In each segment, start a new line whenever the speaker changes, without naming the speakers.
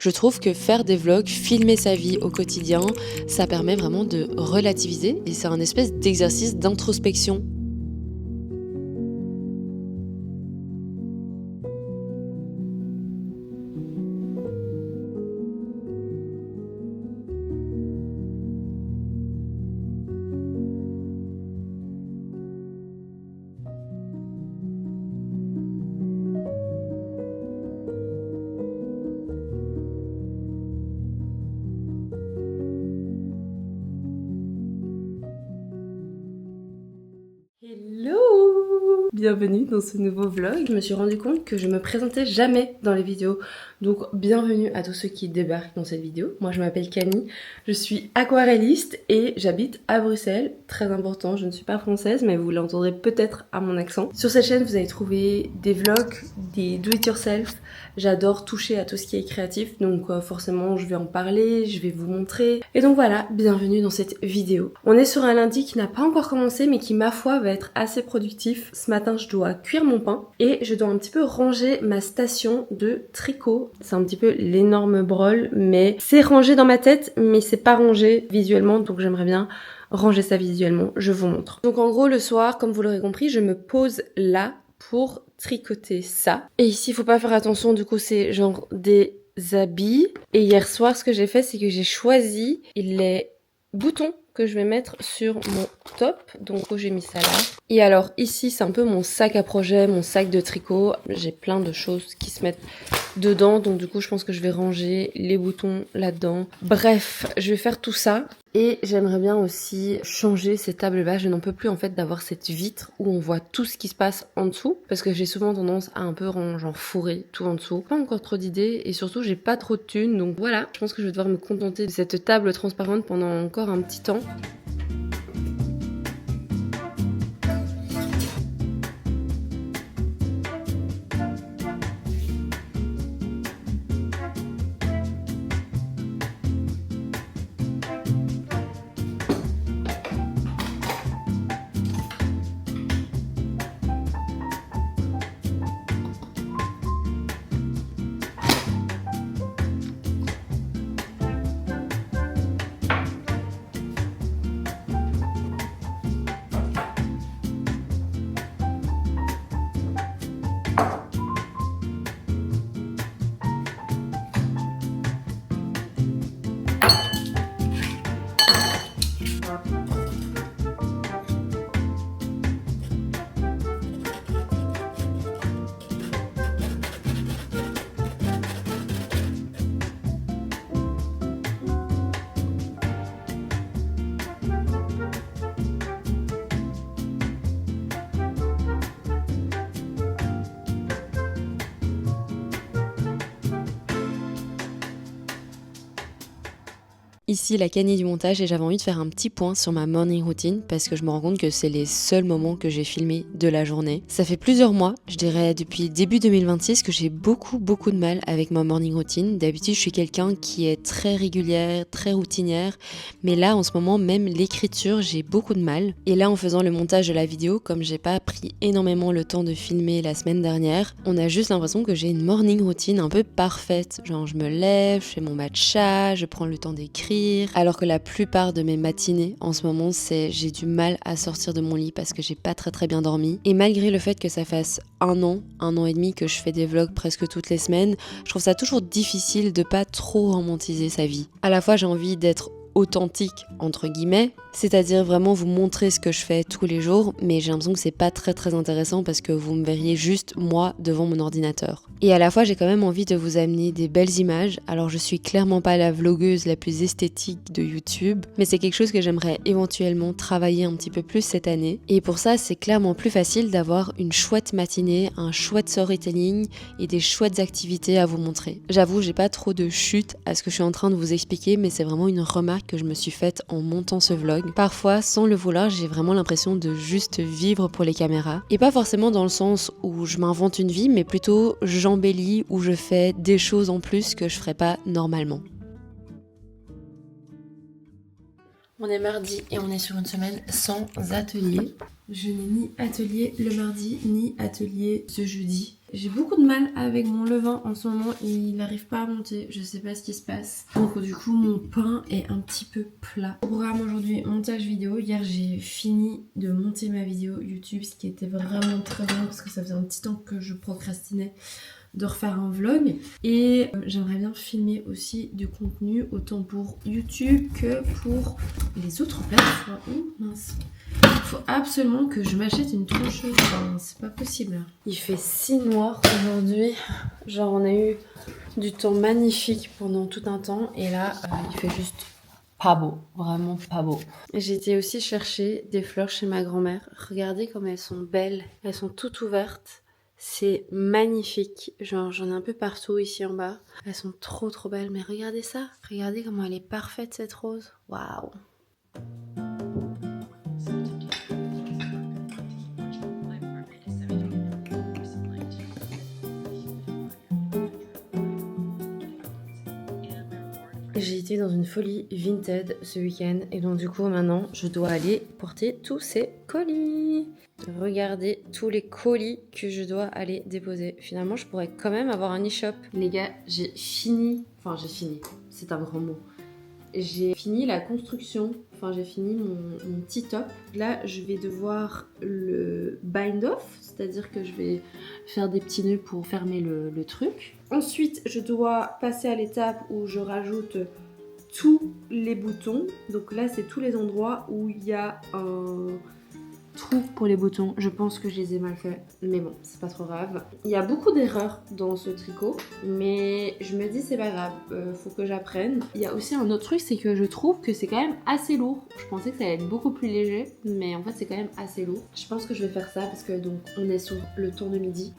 Je trouve que faire des vlogs, filmer sa vie au quotidien, ça permet vraiment de relativiser et c'est un espèce d'exercice d'introspection. Hello! Bienvenue dans ce nouveau vlog. Je me suis rendu compte que je me présentais jamais dans les vidéos. Donc bienvenue à tous ceux qui débarquent dans cette vidéo. Moi je m'appelle Camille, je suis aquarelliste et j'habite à Bruxelles. Très important, je ne suis pas française mais vous l'entendrez peut-être à mon accent. Sur cette chaîne vous allez trouver des vlogs, des do it yourself. J'adore toucher à tout ce qui est créatif donc forcément je vais en parler, je vais vous montrer. Et donc voilà, bienvenue dans cette vidéo. On est sur un lundi qui n'a pas encore commencé mais qui ma foi va être assez productif. Ce matin je dois cuire mon pain et je dois un petit peu ranger ma station de tricot. C'est un petit peu l'énorme brol mais c'est rangé dans ma tête mais c'est pas rangé visuellement donc j'aimerais bien ranger ça visuellement, je vous montre. Donc en gros le soir comme vous l'aurez compris je me pose là pour tricoter ça. Et ici il faut pas faire attention du coup c'est genre des habits. Et hier soir ce que j'ai fait c'est que j'ai choisi les boutons que je vais mettre sur mon top. Donc j'ai mis ça là. Et alors ici c'est un peu mon sac à projet, mon sac de tricot. J'ai plein de choses qui se mettent dedans. Donc du coup je pense que je vais ranger les boutons là-dedans. Bref, je vais faire tout ça. Et j'aimerais bien aussi changer ces tables basses. Je n'en peux plus en fait d'avoir cette vitre où on voit tout ce qui se passe en dessous. Parce que j'ai souvent tendance à un peu genre fourrer tout en dessous. Pas encore trop d'idées et surtout j'ai pas trop de thunes. Donc voilà, je pense que je vais devoir me contenter de cette table transparente pendant encore un petit temps. Ici la Camille du montage et j'avais envie de faire un petit point sur ma morning routine parce que je me rends compte que c'est les seuls moments que j'ai filmés de la journée. Ça fait plusieurs mois, je dirais depuis début 2026 que j'ai beaucoup de mal avec ma morning routine. D'habitude je suis quelqu'un qui est très régulière, très routinière, mais là en ce moment même l'écriture j'ai beaucoup de mal. Et là en faisant le montage de la vidéo, comme j'ai pas pris énormément le temps de filmer la semaine dernière, on a juste l'impression que j'ai une morning routine un peu parfaite. Genre je me lève, je fais mon matcha, je prends le temps d'écrire. Alors que la plupart de mes matinées en ce moment c'est j'ai du mal à sortir de mon lit parce que j'ai pas très bien dormi. Et malgré le fait que ça fasse un an et demi que je fais des vlogs presque toutes les semaines, je trouve ça toujours difficile de pas trop romantiser sa vie. À la fois j'ai envie d'être authentique entre guillemets, c'est-à-dire vraiment vous montrer ce que je fais tous les jours, mais j'ai l'impression que c'est pas très intéressant parce que vous me verriez juste moi devant mon ordinateur. Et à la fois j'ai quand même envie de vous amener des belles images. Alors je suis clairement pas la vlogueuse la plus esthétique de YouTube, mais c'est quelque chose que j'aimerais éventuellement travailler un petit peu plus cette année. Et pour ça c'est clairement plus facile d'avoir une chouette matinée, un chouette storytelling et des chouettes activités à vous montrer. J'avoue j'ai pas trop de chute à ce que je suis en train de vous expliquer, mais c'est vraiment une remarque que je me suis faite en montant ce vlog. Parfois, sans le vouloir, j'ai vraiment l'impression de juste vivre pour les caméras. Et pas forcément dans le sens où je m'invente une vie, mais plutôt j'embellis ou je fais des choses en plus que je ferais pas normalement. On est mardi et on est sur une semaine sans atelier. Je n'ai ni atelier le mardi, ni atelier ce jeudi. J'ai beaucoup de mal avec mon levain en ce moment, il n'arrive pas à monter, je sais pas ce qui se passe. Donc du coup mon pain est un petit peu plat. Au programme aujourd'hui, montage vidéo. Hier j'ai fini de monter ma vidéo YouTube, ce qui était vraiment très bien parce que ça faisait un petit temps que je procrastinais de refaire un vlog. Et j'aimerais bien filmer aussi du contenu autant pour YouTube que pour les autres plateformes. Oh mince. Il faut absolument que je m'achète une trancheuse. Enfin, c'est pas possible. Il fait si noir aujourd'hui. Genre on a eu du temps magnifique pendant tout un temps. Et là, il fait juste pas beau. Vraiment pas beau. J'ai été aussi chercher des fleurs chez ma grand-mère. Regardez comme elles sont belles. Elles sont toutes ouvertes. C'est magnifique. Genre j'en ai un peu partout ici en bas. Elles sont trop belles. Mais regardez ça. Regardez comment elle est parfaite cette rose. Waouh. J'ai été dans une folie Vinted ce week-end et donc du coup maintenant je dois aller porter tous ces colis. Regardez tous les colis que je dois aller déposer. Finalement je pourrais quand même avoir un e-shop. Les gars, j'ai fini, c'est un grand mot. J'ai fini la construction, j'ai fini mon petit top. Là je vais devoir le bind off, c'est-à-dire que je vais faire des petits nœuds pour fermer le truc. Ensuite je dois passer à l'étape où je rajoute tous les boutons. Donc là c'est tous les endroits où il y a un trou pour les boutons. Je pense que je les ai mal faits, mais bon, c'est pas trop grave. Il y a beaucoup d'erreurs dans ce tricot, mais je me dis c'est pas grave, faut que j'apprenne. Il y a aussi un autre truc, c'est que je trouve que c'est quand même assez lourd. Je pensais que ça allait être beaucoup plus léger, mais en fait c'est quand même assez lourd. Je pense que je vais faire ça parce que donc on est sur le tour de midi.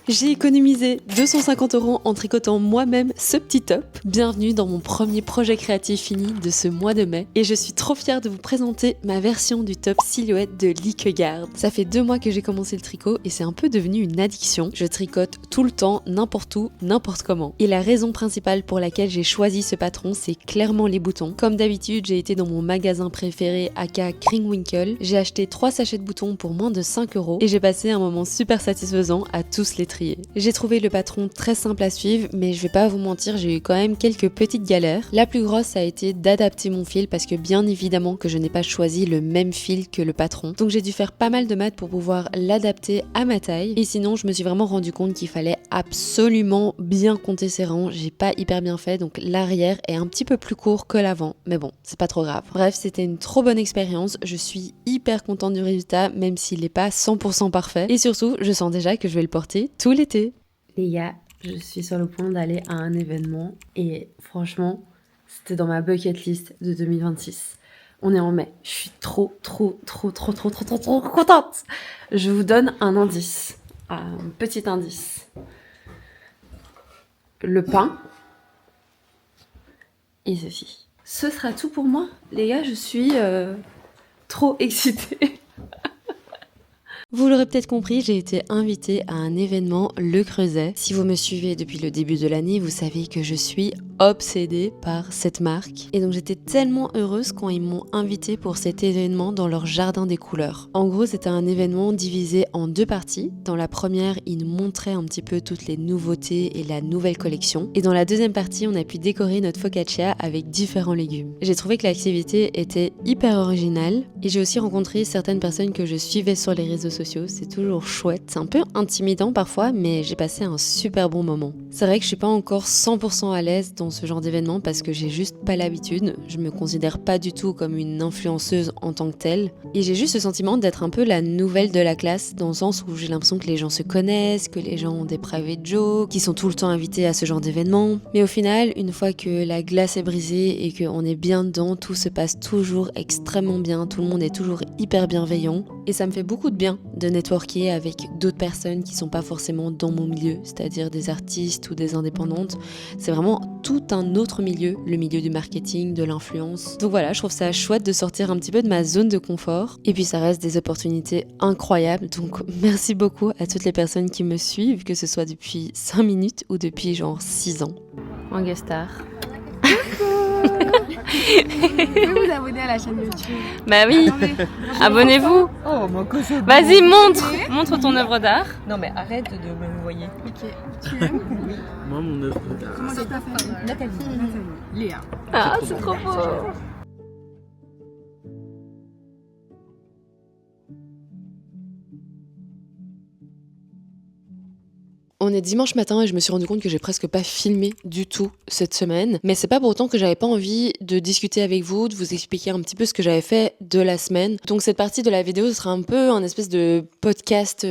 J'ai économisé 250 € en tricotant moi-même ce petit top. Bienvenue dans mon premier projet créatif fini de ce mois de mai. Et je suis trop fière de vous présenter ma version du top silhouette de Lykegaard. Ça fait 2 mois que j'ai commencé le tricot et c'est un peu devenu une addiction. Je tricote tout le temps, n'importe où, n'importe comment. Et la raison principale pour laquelle j'ai choisi ce patron, c'est clairement les boutons. Comme d'habitude, j'ai été dans mon magasin préféré, aka Kringwinkel. J'ai acheté 3 sachets de boutons pour moins de 5 € et j'ai passé un moment super satisfaisant à tous les trier. J'ai trouvé le patron très simple à suivre, mais je vais pas vous mentir, j'ai eu quand même quelques petites galères. La plus grosse a été d'adapter mon fil parce que bien évidemment que je n'ai pas choisi le même fil que le patron. Donc j'ai dû faire pas mal de maths pour pouvoir l'adapter à ma taille. Et sinon, je me suis vraiment rendu compte qu'il fallait absolument bien compter ses rangs. J'ai pas hyper bien fait, donc l'arrière est un petit peu plus court que l'avant. Mais bon, c'est pas trop grave. Bref, c'était une trop bonne expérience. Je suis hyper contente du résultat, même s'il n'est pas 100% parfait. Et surtout, je sens déjà que je vais le porter tout l'été. Les gars, je suis sur le point d'aller à un événement et franchement, c'était dans ma bucket list de 2026. On est en mai. Je suis trop contente. Je vous donne un indice, un petit indice. Le pain et ceci. Ce sera tout pour moi. Les gars, je suis trop excitée. Vous l'aurez peut-être compris, j'ai été invitée à un événement Le Creuset. Si vous me suivez depuis le début de l'année, vous savez que je suis obsédée par cette marque. Et donc j'étais tellement heureuse quand ils m'ont invitée pour cet événement dans leur jardin des couleurs. En gros, c'était un événement divisé en 2 parties. Dans la première, ils nous montraient un petit peu toutes les nouveautés et la nouvelle collection. Et dans la deuxième partie, on a pu décorer notre focaccia avec différents légumes. J'ai trouvé que l'activité était hyper originale et j'ai aussi rencontré certaines personnes que je suivais sur les réseaux sociaux. C'est toujours chouette, c'est un peu intimidant parfois, mais j'ai passé un super bon moment. C'est vrai que je suis pas encore 100% à l'aise dans ce genre d'événement parce que j'ai juste pas l'habitude. Je me considère pas du tout comme une influenceuse en tant que telle. Et j'ai juste le sentiment d'être un peu la nouvelle de la classe, dans le sens où j'ai l'impression que les gens se connaissent, que les gens ont des private jokes, qui sont tout le temps invités à ce genre d'événement. Mais au final, une fois que la glace est brisée et qu'on est bien dedans, tout se passe toujours extrêmement bien, tout le monde est toujours hyper bienveillant. Et ça me fait beaucoup de bien de networker avec d'autres personnes qui sont pas forcément dans mon milieu, c'est-à-dire des artistes ou des indépendantes. C'est vraiment tout un autre milieu, le milieu du marketing, de l'influence. Donc voilà, je trouve ça chouette de sortir un petit peu de ma zone de confort. Et puis ça reste des opportunités incroyables. Donc merci beaucoup à toutes les personnes qui me suivent, que ce soit depuis 5 minutes ou depuis genre 6 ans. En guest star.
Vous pouvez vous abonner à la chaîne YouTube.
Bah oui, abonnez-vous.
Oh, mon cochon.
Vas-y, montre ton œuvre d'art.
Non, mais arrête de me voyer.
Ok. Tu aimes?
Moi, mon œuvre d'art.
Comment c'est ta famille?
Nathalie.
Léa.
Ah, c'est trop beau.
On est dimanche matin et je me suis rendu compte que j'ai presque pas filmé du tout cette semaine. Mais c'est pas pour autant que j'avais pas envie de discuter avec vous, de vous expliquer un petit peu ce que j'avais fait de la semaine. Donc cette partie de la vidéo, ce sera un peu un espèce de podcast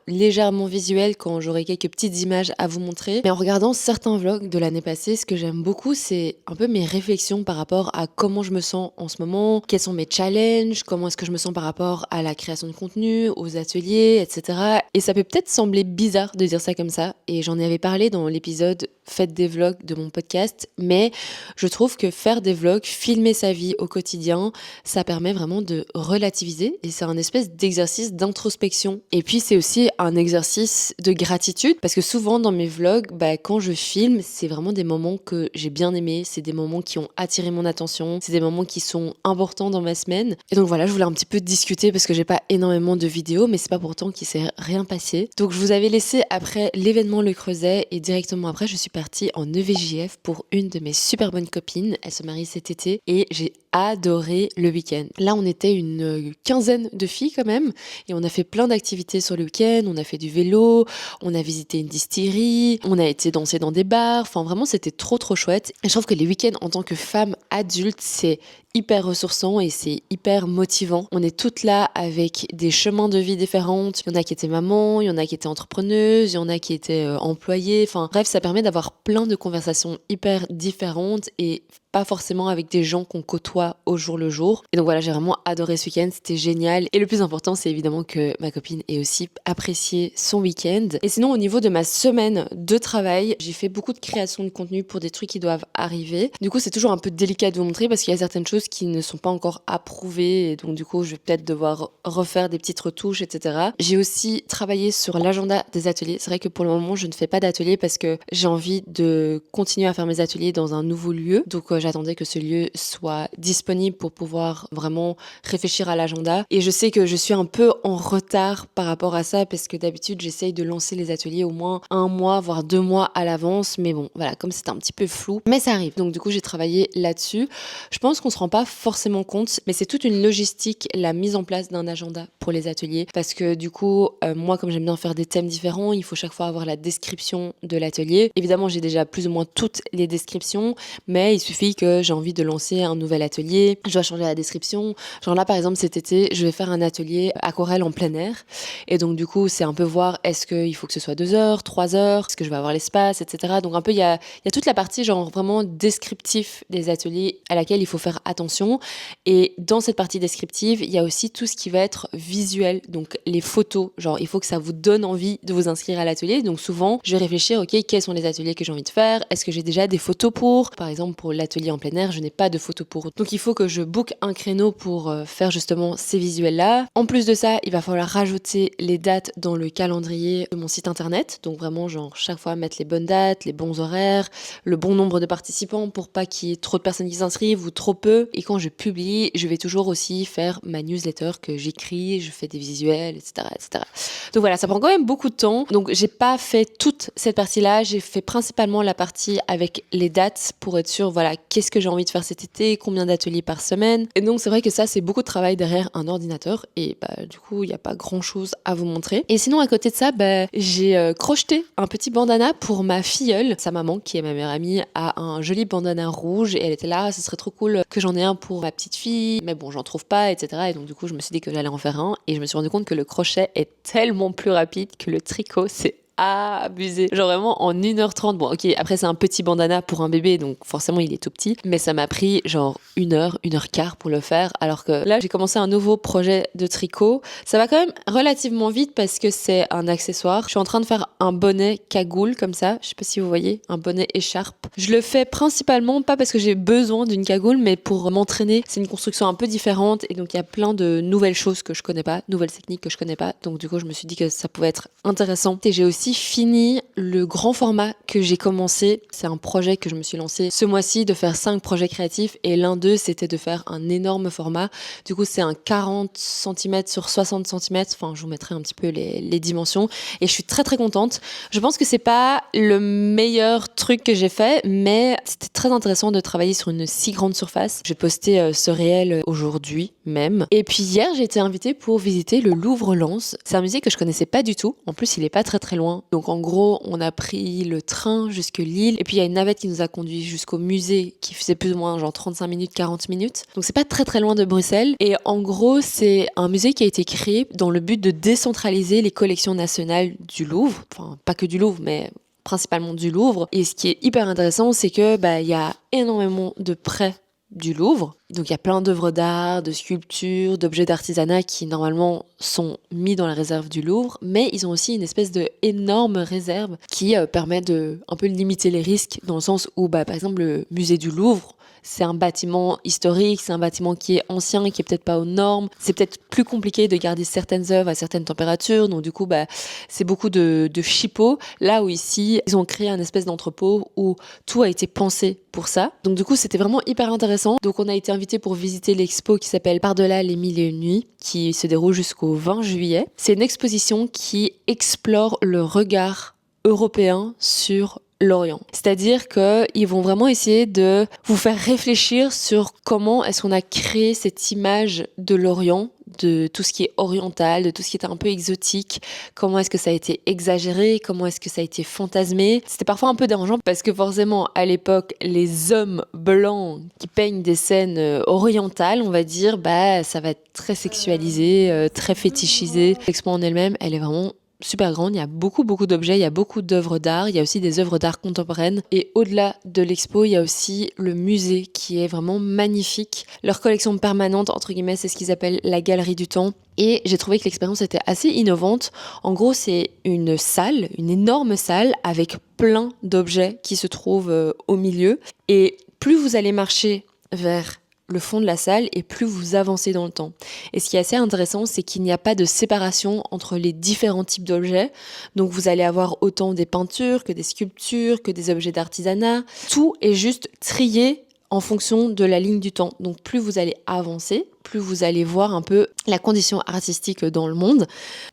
légèrement visuel quand j'aurai quelques petites images à vous montrer. Mais en regardant certains vlogs de l'année passée, ce que j'aime beaucoup, c'est un peu mes réflexions par rapport à comment je me sens en ce moment, quels sont mes challenges, comment est-ce que je me sens par rapport à la création de contenu, aux ateliers, etc. Et ça peut peut-être sembler bizarre de dire ça comme ça, et j'en avais parlé dans l'épisode Faites des vlogs de mon podcast, mais je trouve que faire des vlogs, filmer sa vie au quotidien, ça permet vraiment de relativiser et c'est un espèce d'exercice d'introspection. Et puis c'est aussi un exercice de gratitude parce que souvent dans mes vlogs, quand je filme, c'est vraiment des moments que j'ai bien aimés, c'est des moments qui ont attiré mon attention, c'est des moments qui sont importants dans ma semaine. Et donc voilà, je voulais un petit peu discuter parce que j'ai pas énormément de vidéos, mais c'est pas pourtant qu'il s'est rien passé. Donc je vous avais laissé après l'événement Le Creuset et directement après, je suis partie en EVJF pour une de mes super bonnes copines. Elle se marie cet été et j'ai adoré le week-end. Là, on était une quinzaine de filles quand même et on a fait plein d'activités sur le week-end. On a fait du vélo, on a visité une distillerie, on a été danser dans des bars. Enfin, vraiment, c'était trop chouette. Et je trouve que les week-ends en tant que femme adulte, c'est hyper ressourçant et c'est hyper motivant. On est toutes là avec des chemins de vie différents. Il y en a qui étaient mamans, il y en a qui étaient entrepreneuses, il y en a qui étaient employées. Enfin bref, ça permet d'avoir plein de conversations hyper différentes et pas forcément avec des gens qu'on côtoie au jour le jour. Et donc voilà, j'ai vraiment adoré ce week-end, c'était génial. Et le plus important, c'est évidemment que ma copine ait aussi apprécié son week-end. Et sinon, au niveau de ma semaine de travail, j'ai fait beaucoup de création de contenu pour des trucs qui doivent arriver. Du coup, c'est toujours un peu délicat de vous montrer parce qu'il y a certaines choses qui ne sont pas encore approuvées. Et donc du coup, je vais peut-être devoir refaire des petites retouches, etc. J'ai aussi travaillé sur l'agenda des ateliers. C'est vrai que pour le moment, je ne fais pas d'atelier parce que j'ai envie de continuer à faire mes ateliers dans un nouveau lieu. Donc j'attendais que ce lieu soit disponible pour pouvoir vraiment réfléchir à l'agenda. Et je sais que je suis un peu en retard par rapport à ça parce que d'habitude, j'essaye de lancer les ateliers au moins 1 mois, voire 2 mois à l'avance. Mais bon, voilà, comme c'est un petit peu flou. Mais ça arrive. Donc du coup, j'ai travaillé là-dessus. Je pense qu'on se rend pas forcément compte, mais c'est toute une logistique, la mise en place d'un agenda pour les ateliers. Parce que du coup, moi, comme j'aime bien faire des thèmes différents, il faut chaque fois avoir la description de l'atelier. Évidemment, j'ai déjà plus ou moins toutes les descriptions, mais il suffit que j'ai envie de lancer un nouvel atelier, je dois changer la description. Genre là, par exemple, cet été, je vais faire un atelier aquarelle en plein air. Et donc, du coup, c'est un peu voir est-ce qu'il faut que ce soit 2 heures, 3 heures, est-ce que je vais avoir l'espace, etc. Donc, un peu, il y a toute la partie, genre, vraiment descriptif des ateliers à laquelle il faut faire attention. Et dans cette partie descriptive, il y a aussi tout ce qui va être visuel. Donc, les photos. Genre, il faut que ça vous donne envie de vous inscrire à l'atelier. Donc, souvent, je vais réfléchir, ok, quels sont les ateliers que j'ai envie de faire? Est-ce que j'ai déjà des photos pour? Par exemple, pour l'atelier en plein air, je n'ai pas de photos pour. Donc il faut que je book un créneau pour faire justement ces visuels-là. En plus de ça, il va falloir rajouter les dates dans le calendrier de mon site internet. Donc vraiment, genre chaque fois mettre les bonnes dates, les bons horaires, le bon nombre de participants pour pas qu'il y ait trop de personnes qui s'inscrivent ou trop peu. Et quand je publie, je vais toujours aussi faire ma newsletter que j'écris, je fais des visuels, etc., etc. Donc voilà, ça prend quand même beaucoup de temps. Donc j'ai pas fait toute cette partie-là. J'ai fait principalement la partie avec les dates pour être sûr, voilà, qu'est-ce que j'ai envie de faire cet été, combien d'ateliers par semaine. Et donc c'est vrai que ça, c'est beaucoup de travail derrière un ordinateur et du coup, il n'y a pas grand-chose à vous montrer. Et sinon, à côté de ça, j'ai crocheté un petit bandana pour ma filleule. Sa maman, qui est ma meilleure amie, a un joli bandana rouge et elle était là, ce serait trop cool que j'en ai un pour ma petite fille, mais bon, j'en trouve pas, etc. Et donc du coup, je me suis dit que j'allais en faire un et je me suis rendu compte que le crochet est tellement plus rapide que le tricot, c'est abusé. Genre vraiment en 1h30. Bon, ok, après c'est un petit bandana pour un bébé, donc forcément il est tout petit. Mais ça m'a pris genre 1h, 1h15 pour le faire. Alors que là, j'ai commencé un nouveau projet de tricot. Ça va quand même relativement vite parce que c'est un accessoire. Je suis en train de faire un bonnet cagoule comme ça. Je sais pas si vous voyez, un bonnet écharpe. Je le fais principalement pas parce que j'ai besoin d'une cagoule, mais pour m'entraîner. C'est une construction un peu différente et donc il y a plein de nouvelles choses que je connais pas, nouvelles techniques que je connais pas. Donc du coup, je me suis dit que ça pouvait être intéressant. Et j'ai aussi aussi fini le grand format que j'ai commencé. C'est un projet que je me suis lancé ce mois-ci de faire 5 projets créatifs et l'un d'eux c'était de faire un énorme format. Du coup c'est un 40 cm sur 60 cm, enfin je vous mettrai un petit peu les dimensions et je suis très très contente. Je pense que c'est pas le meilleur truc que j'ai fait mais c'était très intéressant de travailler sur une si grande surface. J'ai posté ce réel aujourd'hui même. Et puis hier j'ai été invitée pour visiter le Louvre-Lens. C'est un musée que je connaissais pas du tout. En plus il est pas très très loin. Donc en gros on a pris le train jusque Lille et puis il y a une navette qui nous a conduit jusqu'au musée qui faisait plus ou moins genre 35 minutes, 40 minutes. Donc c'est pas très très loin de Bruxelles et en gros c'est un musée qui a été créé dans le but de décentraliser les collections nationales du Louvre. Enfin pas que du Louvre mais principalement du Louvre. Et ce qui est hyper intéressant c'est que il y a énormément de prêts du Louvre. Donc il y a plein d'œuvres d'art, de sculptures, d'objets d'artisanat qui normalement sont mis dans la réserve du Louvre, mais ils ont aussi une espèce de énorme réserve qui permet de un peu limiter les risques dans le sens où par exemple le musée du Louvre, c'est un bâtiment historique, c'est un bâtiment qui est ancien, qui est peut-être pas aux normes. C'est peut-être plus compliqué de garder certaines œuvres à certaines températures. Donc du coup, c'est beaucoup de chipot. Là où ici, ils ont créé un espèce d'entrepôt où tout a été pensé pour ça. Donc du coup, c'était vraiment hyper intéressant. Donc on a été invités pour visiter l'expo qui s'appelle Par-delà les mille et une nuits, qui se déroule jusqu'au 20 juillet. C'est une exposition qui explore le regard européen sur l'Orient. C'est-à-dire qu'ils vont vraiment essayer de vous faire réfléchir sur comment est-ce qu'on a créé cette image de l'Orient, de tout ce qui est oriental, de tout ce qui est un peu exotique, comment est-ce que ça a été exagéré, comment est-ce que ça a été fantasmé. C'était parfois un peu dérangeant parce que forcément, à l'époque, les hommes blancs qui peignent des scènes orientales, on va dire, ça va être très sexualisé, très fétichisé. L'expo en elle-même, elle est vraiment super grande, il y a beaucoup d'objets, il y a beaucoup d'œuvres d'art, il y a aussi des œuvres d'art contemporaines et au-delà de l'expo, il y a aussi le musée qui est vraiment magnifique. Leur collection permanente, entre guillemets, c'est ce qu'ils appellent la galerie du temps et j'ai trouvé que l'expérience était assez innovante. En gros, c'est une salle, une énorme salle avec plein d'objets qui se trouvent au milieu et plus vous allez marcher vers le fond de la salle et plus vous avancez dans le temps. Et ce qui est assez intéressant, c'est qu'il n'y a pas de séparation entre les différents types d'objets. Donc vous allez avoir autant des peintures que des sculptures, que des objets d'artisanat. Tout est juste trié en fonction de la ligne du temps. Donc plus vous allez avancer, plus vous allez voir un peu la condition artistique dans le monde.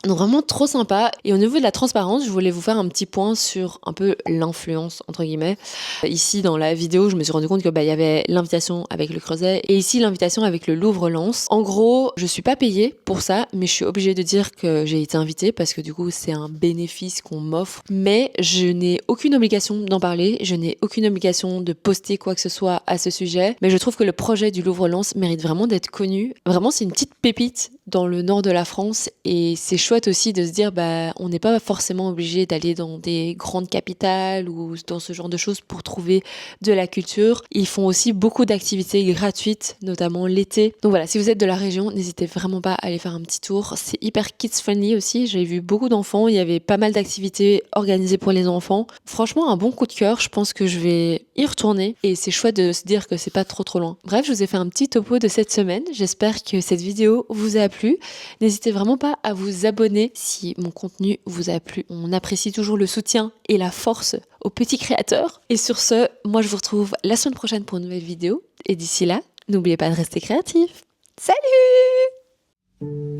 Donc vraiment trop sympa. Et au niveau de la transparence, je voulais vous faire un petit point sur un peu l'influence, entre guillemets. Ici, dans la vidéo, je me suis rendu compte que y avait l'invitation avec le Creuset et ici, l'invitation avec le Louvre-Lens. En gros, je suis pas payée pour ça, mais je suis obligée de dire que j'ai été invitée parce que du coup, c'est un bénéfice qu'on m'offre. Mais je n'ai aucune obligation d'en parler. Je n'ai aucune obligation de poster quoi que ce soit à ce sujet. Mais je trouve que le projet du Louvre-Lens mérite vraiment d'être connu. Vraiment, c'est une petite pépite dans le nord de la France et c'est chouette aussi de se dire on n'est pas forcément obligé d'aller dans des grandes capitales ou dans ce genre de choses pour trouver de la culture. Ils font aussi beaucoup d'activités gratuites, notamment l'été. Donc voilà, si vous êtes de la région, n'hésitez vraiment pas à aller faire un petit tour. C'est hyper kids friendly aussi. J'ai vu beaucoup d'enfants, il y avait pas mal d'activités organisées pour les enfants. Franchement, un bon coup de cœur. Je pense que je vais y retourner et c'est chouette de se dire que c'est pas trop loin. Bref, je vous ai fait un petit topo de cette semaine. J'espère que cette vidéo vous a plu. N'hésitez vraiment pas à vous abonner si mon contenu vous a plu. On apprécie toujours le soutien et la force aux petits créateurs. Et sur ce, moi je vous retrouve la semaine prochaine pour une nouvelle vidéo. Et d'ici là, n'oubliez pas de rester créatif. Salut!